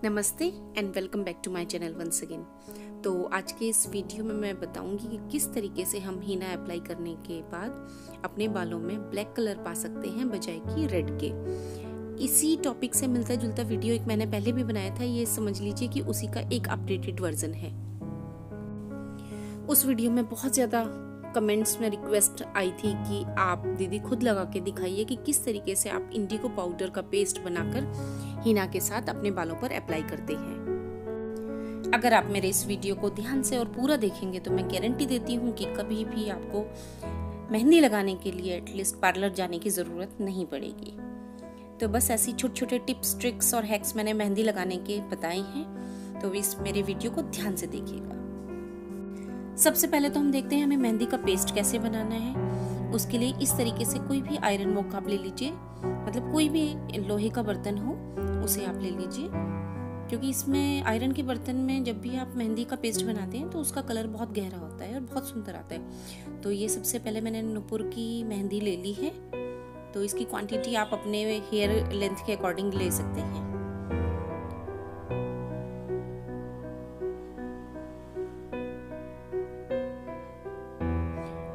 नमस्ते and welcome back to my channel once again. तो आज के इस वीडियो में मैं बताऊंगी कि किस तरीके से हम हीना अप्लाई करने के बाद अपने बालों में ब्लैक कलर पा सकते हैं बजाय कि रेड के। इसी टॉपिक से मिलता जुलता वीडियो एक मैंने पहले भी बनाया था, ये समझ लीजिए कि उसी का एक अपडेटेड वर्जन है। उस वीडियो में बहुत ज़्यादा कमेंट्स में रिक्वेस्ट आई थी कि आप दीदी खुद लगा के दिखाइए कि किस तरीके से आप इंडिगो पाउडर का पेस्ट बनाकर हीना के साथ अपने बालों पर अप्लाई करते हैं। अगर आप मेरे इस वीडियो को ध्यान से और पूरा देखेंगे तो मैं गारंटी देती हूँ कि कभी भी आपको मेहंदी लगाने के लिए एटलीस्ट पार्लर जाने की ज़रूरत नहीं पड़ेगी। तो बस ऐसी छोटे छोटे टिप्स, ट्रिक्स और हैक्स मैंने मेहंदी लगाने के बताए हैं, तो इस मेरे वीडियो को ध्यान से देखिएगा। सबसे पहले तो हम देखते हैं हमें मेहंदी का पेस्ट कैसे बनाना है। उसके लिए इस तरीके से कोई भी आयरन वॉक आप ले लीजिए, मतलब कोई भी लोहे का बर्तन हो उसे आप ले लीजिए, क्योंकि इसमें आयरन के बर्तन में जब भी आप मेहंदी का पेस्ट बनाते हैं तो उसका कलर बहुत गहरा होता है और बहुत सुंदर आता है। तो ये सबसे पहले मैंने नुपुर की मेहंदी ले ली है, तो इसकी क्वांटिटी आप अपने हेयर लेंथ के अकॉर्डिंग ले सकते हैं।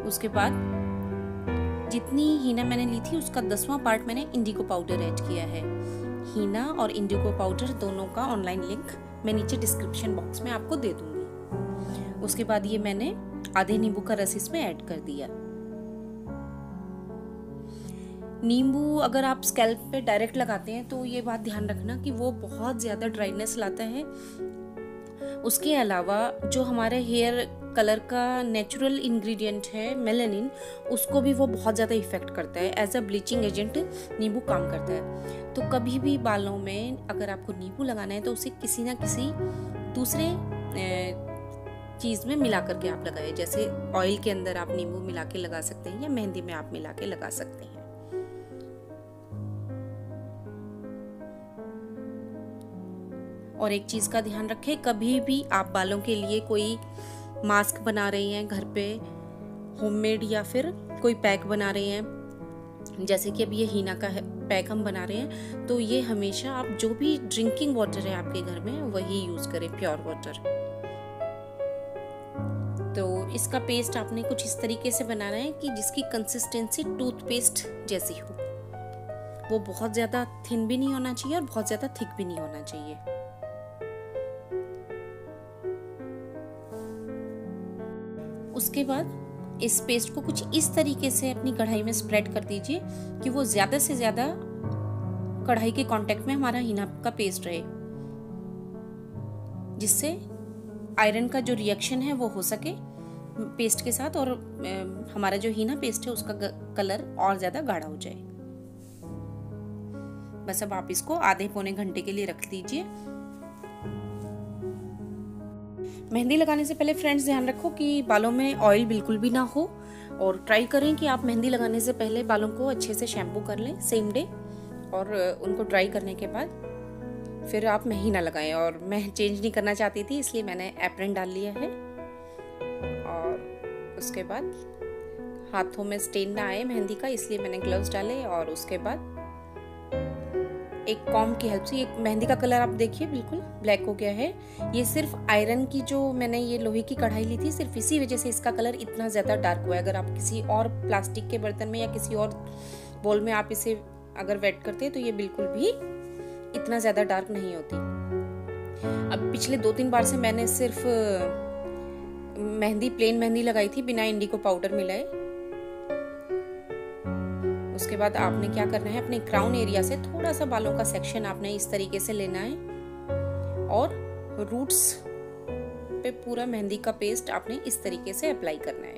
उसके बाद जितनी हीना मैंने ली थी उसका 10वां पार्ट मैंने इंडिगो पाउडर ऐड किया है। हीना और इंडिगो पाउडर दोनों का ऑनलाइन लिंक मैं नीचे डिस्क्रिप्शन बॉक्स में आपको दे दूंगी। उसके बाद ये मैंने आधे नींबू का रस इसमें ऐड कर दिया। नींबू अगर आप स्कैल्प पे डायरेक्ट लगाते हैं तो ये बात ध्यान रखना कि वो बहुत ज़्यादा ड्राइनेस लाता है। उसके अलावा जो हमारे हेयर कलर का नेचुरल इंग्रेडिएंट है मेलानिन, उसको भी वो बहुत ज़्यादा इफेक्ट करता है। एज अ ब्लीचिंग एजेंट नींबू काम करता है। तो कभी भी बालों में अगर आपको नींबू लगाना है तो उसे किसी ना किसी दूसरे चीज़ में मिला करके आप लगाए। जैसे ऑयल के अंदर आप नींबू मिला के लगा सकते हैं या मेहंदी में आप मिला के लगा सकते हैं। और एक चीज़ का ध्यान रखें, कभी भी आप बालों के लिए कोई मास्क बना रही हैं घर पे होममेड, या फिर कोई पैक बना रही हैं, जैसे कि अब ये हीना का पैक हम बना रहे हैं, तो ये हमेशा आप जो भी ड्रिंकिंग वाटर है आपके घर में वही यूज करें, प्योर वाटर। तो इसका पेस्ट आपने कुछ इस तरीके से बनाना है कि जिसकी कंसिस्टेंसी टूथपेस्ट जैसी हो। वो बहुत ज्यादा थिन भी नहीं होना चाहिए और बहुत ज्यादा थिक भी नहीं होना चाहिए। उसके बाद इस पेस्ट को कुछ इस तरीके से अपनी कढ़ाई में स्प्रेड कर दीजिए कि वो ज्यादा से ज्यादा कढ़ाई के कांटेक्ट में हमारा हीना का पेस्ट रहे, जिससे आयरन का जो रिएक्शन है वो हो सके पेस्ट के साथ और हमारा जो हीना पेस्ट है उसका कलर और ज्यादा गाढ़ा हो जाए। बस अब आप इसको आधे पौने घंटे के लिए रख दीजिए। मेहंदी लगाने से पहले फ्रेंड्स ध्यान रखो कि बालों में ऑयल बिल्कुल भी ना हो, और ट्राई करें कि आप मेहंदी लगाने से पहले बालों को अच्छे से शैम्पू कर लें सेम डे, और उनको ड्राई करने के बाद फिर आप हीना लगाएं। और मैं चेंज नहीं करना चाहती थी इसलिए मैंने एप्रन डाल लिया है, और उसके बाद हाथों में स्टेन ना आए मेहंदी का इसलिए मैंने ग्लव्स डाले। और उसके बाद एक कॉम्ब की हेल्प से, ये मेहंदी का कलर आप देखिए बिल्कुल ब्लैक हो गया है। ये सिर्फ आयरन की जो मैंने ये लोहे की कढ़ाई ली थी, सिर्फ इसी वजह से इसका कलर इतना ज्यादा डार्क हुआ है। अगर आप किसी और प्लास्टिक के बर्तन में या किसी और बोल में आप इसे अगर वेट करते हैं तो ये बिल्कुल भी इतना ज्यादा डार्क नहीं होती। अब पिछले 2-3 बार से मैंने सिर्फ प्लेन मेहंदी लगाई थी बिना इंडिगो पाउडर मिलाए। उसके बाद आपने क्या करना है, अपने क्राउन एरिया से थोड़ा सा बालों का सेक्शन आपने इस तरीके से लेना है, और रूट्स पे पूरा मेहंदी का पेस्ट आपने इस तरीके से अप्लाई करना है।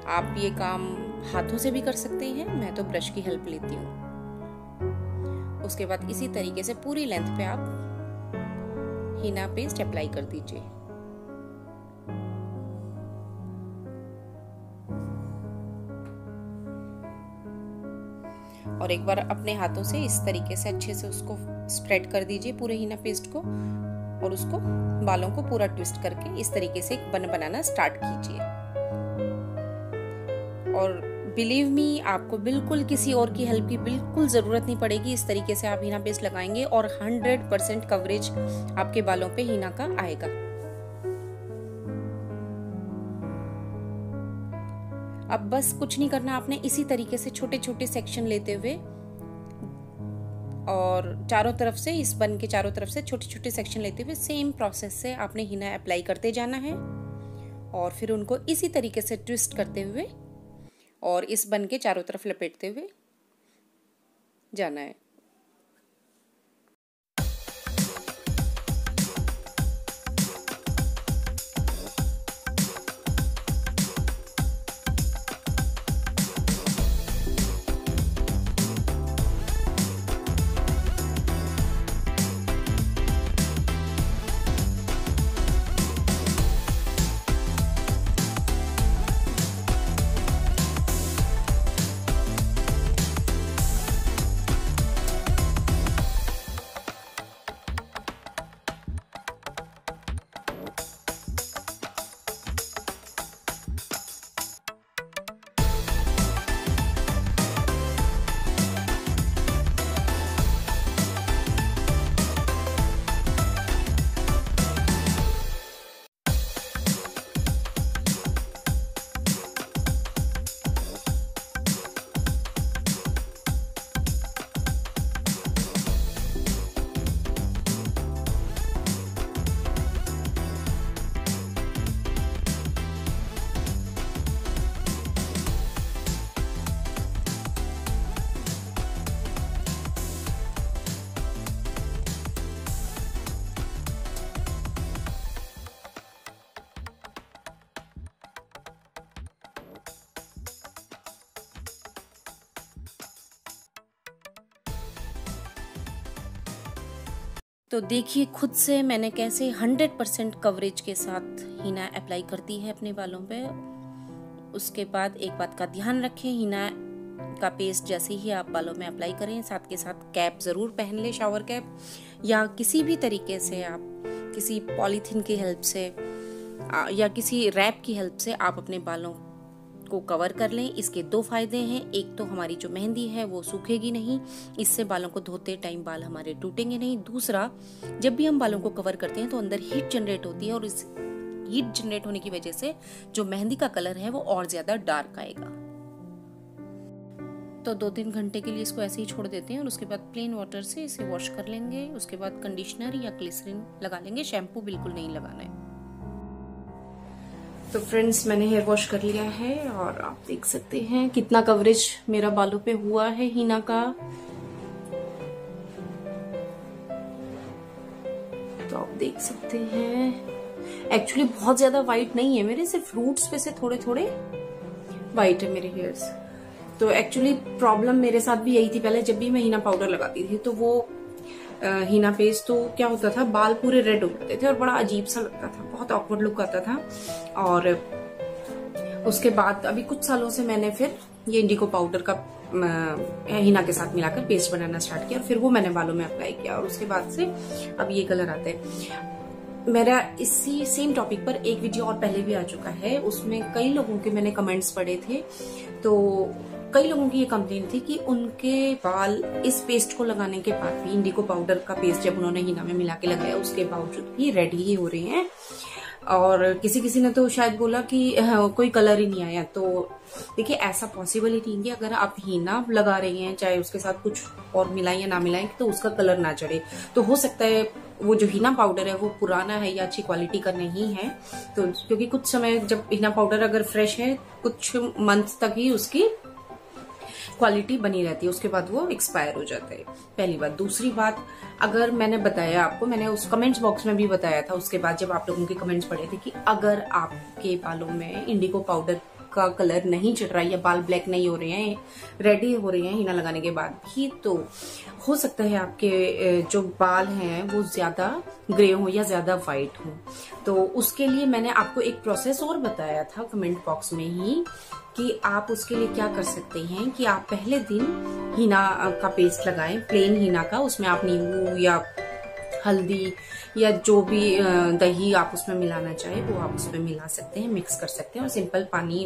आप ये काम हाथों से भी कर सकते हैं, मैं तो ब्रश की हेल्प लेती हूँ। उसके बाद इसी तरीके से पूरी लेंथ पे आप हीना पेस्ट अप्लाई कर दीजिए। और एक बार अपने हाथों से इस तरीके से अच्छे से उसको स्प्रेड कर दीजिए पूरे हीना पेस्ट को, और उसको बालों को पूरा ट्विस्ट करके इस तरीके से एक बन बनाना स्टार्ट कीजिए। और बिलीव मी, आपको बिल्कुल किसी और की हेल्प की बिल्कुल ज़रूरत नहीं पड़ेगी। इस तरीके से आप हीना पेस्ट लगाएंगे और 100% कवरेज आपके बालों पे हीना का आएगा। अब बस कुछ नहीं करना आपने, इसी तरीके से छोटे छोटे सेक्शन लेते हुए और चारों तरफ से, इस बन के चारों तरफ से छोटे छोटे सेक्शन लेते हुए सेम प्रोसेस से आपने हीना अप्लाई करते जाना है और फिर उनको इसी तरीके से ट्विस्ट करते हुए और इस बन के चारों तरफ लपेटते हुए जाना है। तो देखिए खुद से मैंने कैसे 100% कवरेज के साथ हीना अप्लाई करती है अपने बालों पे। उसके बाद एक बात का ध्यान रखें, हीना का पेस्ट जैसे ही आप बालों में अप्लाई करें साथ के साथ कैप ज़रूर पहन लें, शावर कैप, या किसी भी तरीके से आप किसी पॉलीथीन की हेल्प से या किसी रैप की हेल्प से आप अपने बालों को कवर कर लें। इसके दो फायदे हैं, एक तो हमारी जो मेहंदी है वो सूखेगी नहीं, इससे बालों को धोते टाइम बाल हमारे टूटेंगे नहीं। दूसरा, जब भी हम बालों को कवर करते हैं तो अंदर हीट जनरेट होती है और इस हीट जनरेट होने की वजह से जो मेहंदी का कलर है वो और ज्यादा डार्क आएगा। तो 2-3 घंटे के लिए इसको ऐसे ही छोड़ देते हैं और उसके बाद प्लेन वाटर से इसे वॉश कर लेंगे। उसके बाद कंडीशनर या ग्लिसरीन लगा लेंगे, शैम्पू बिल्कुल नहीं लगाना है। तो फ्रेंड्स, मैंने हेयर वॉश कर लिया है और आप देख सकते हैं कितना कवरेज मेरा बालों पे हुआ है हीना का। तो आप देख सकते हैं एक्चुअली बहुत ज्यादा वाइट नहीं है मेरे, सिर्फ रूट्स पे से थोड़े थोड़े वाइट है मेरे हेयर्स। तो एक्चुअली प्रॉब्लम मेरे साथ भी यही थी पहले, जब भी मैं हीना पाउडर लगाती थी तो वो हीना पेस्ट तो क्या होता था, बाल पूरे रेड हो जाते थे और बड़ा अजीब सा लगता था, बहुत ऑकवर्ड लुक आता था। और उसके बाद अभी कुछ सालों से मैंने फिर ये इंडिगो पाउडर का हीना के साथ मिलाकर पेस्ट बनाना स्टार्ट किया और फिर वो मैंने बालों में अप्लाई किया और उसके बाद से अब ये कलर आते हैं। मेरा इसी सेम टॉपिक पर एक वीडियो और पहले भी आ चुका है, उसमें कई लोगों के मैंने कमेंट्स पढ़े थे। तो कई लोगों की ये कंप्लेन थी कि उनके बाल इस पेस्ट को लगाने के बाद भी, इंडिगो पाउडर का पेस्ट जब उन्होंने हीना में मिला के लगाया उसके बावजूद भी रेड ही हो रहे हैं। और किसी ने तो शायद बोला कि कोई कलर ही नहीं आया। तो देखिए ऐसा पॉसिबल ही नहीं है, अगर आप हीना लगा रही हैं चाहे उसके साथ कुछ और मिलाएं या ना मिलाएं तो उसका कलर ना चढ़े। तो हो सकता है वो जो हीना पाउडर है वो पुराना है या अच्छी क्वालिटी का नहीं है। तो क्योंकि कुछ समय जब हीना पाउडर अगर फ्रेश है कुछ मंथ तक ही उसकी क्वालिटी बनी रहती है, उसके बाद वो एक्सपायर हो जाता है, पहली बात। दूसरी बात, अगर मैंने बताया आपको, मैंने उस कमेंट्स बॉक्स में भी बताया था उसके बाद जब आप लोगों के कमेंट्स पढ़े थे कि अगर आपके बालों में इंडिगो पाउडर का कलर नहीं चढ़ रहा है या बाल ब्लैक नहीं हो रहे हैं, रेडी हो रहे हैं हीना लगाने के बाद भी, तो हो सकता है आपके जो बाल हैं वो ज्यादा ग्रे हो या ज्यादा व्हाइट हो। तो उसके लिए मैंने आपको एक प्रोसेस और बताया था कमेंट बॉक्स में ही कि आप उसके लिए क्या कर सकते हैं कि आप पहले दिन हीना का पेस्ट लगाएं, प्लेन हीना का, उसमें आप नींबू या हल्दी या जो भी दही आप उसमें मिलाना चाहे वो आप उसमें मिला सकते हैं, मिक्स कर सकते हैं और सिंपल पानी,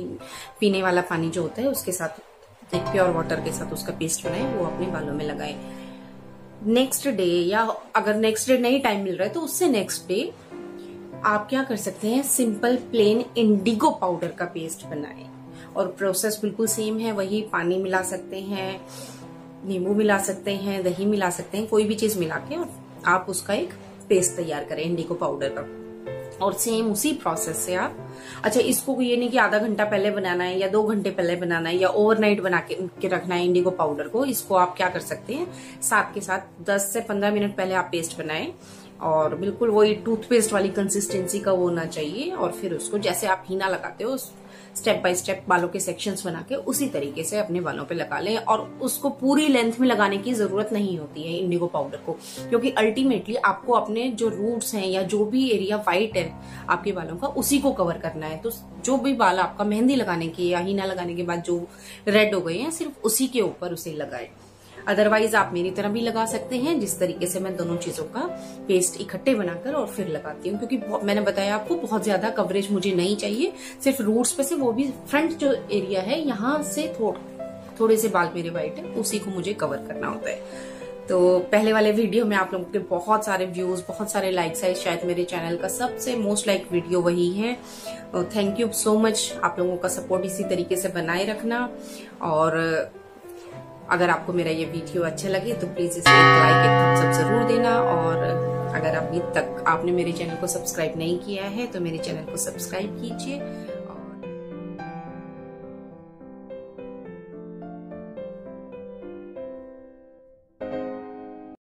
पीने वाला पानी जो होता है उसके साथ, एक प्योर वाटर के साथ उसका पेस्ट बनाए, वो अपने बालों में लगाए। नेक्स्ट डे, या अगर नेक्स्ट डे नहीं टाइम मिल रहा है तो उससे नेक्स्ट डे आप क्या कर सकते हैं, सिंपल प्लेन इंडिगो पाउडर का पेस्ट बनाएं। और प्रोसेस बिल्कुल सेम है, वही पानी मिला सकते हैं, नींबू मिला सकते हैं, दही मिला सकते हैं, कोई भी चीज मिला के और आप उसका एक पेस्ट तैयार करें इंडिगो पाउडर का। और सेम उसी प्रोसेस से आप, अच्छा इसको ये नहीं कि आधा घंटा पहले बनाना है या 2 घंटे पहले बनाना है या ओवरनाइट बना के रखना है इंडिगो पाउडर को। इसको आप क्या कर सकते हैं, साथ के साथ 10 से 15 मिनट पहले आप पेस्ट बनाएं और बिल्कुल वही टूथपेस्ट वाली कंसिस्टेंसी का वो होना चाहिए। और फिर उसको जैसे आप हीना लगाते हो स्टेप बाय स्टेप बालों के सेक्शंस बना के उसी तरीके से अपने बालों पे लगा लें। और उसको पूरी लेंथ में लगाने की जरूरत नहीं होती है इंडिगो पाउडर को, क्योंकि अल्टीमेटली आपको अपने जो रूट्स हैं या जो भी एरिया व्हाइट है आपके बालों का उसी को कवर करना है। तो जो भी बाल आपका मेहंदी लगाने के या हीना लगाने के बाद जो रेड हो गए हैं, सिर्फ उसी के ऊपर उसे लगाए। अदरवाइज आप मेरी तरह भी लगा सकते हैं, जिस तरीके से मैं दोनों चीजों का पेस्ट इकट्ठे बनाकर और फिर लगाती हूँ। क्योंकि मैंने बताया आपको बहुत ज्यादा कवरेज मुझे नहीं चाहिए, सिर्फ रूट्स पे से, वो भी फ्रंट जो एरिया है यहाँ से थोड़े से बाल मेरे वाइट है उसी को मुझे कवर करना होता है। तो पहले वाले वीडियो में आप लोगों के बहुत सारे व्यूज, बहुत सारे लाइक्स आए, शायद मेरे चैनल का सबसे मोस्ट लाइक वीडियो वही है। थैंक यू सो मच, आप लोगों का सपोर्ट इसी तरीके से बनाए रखना। और अगर आपको मेरा ये वीडियो अच्छा लगे तो प्लीज इसे एक लाइक, एक थम्स अप जरूर देना। और अगर अभी तक आपने मेरे चैनल को सब्सक्राइब नहीं किया है तो मेरे चैनल को सब्सक्राइब कीजिए।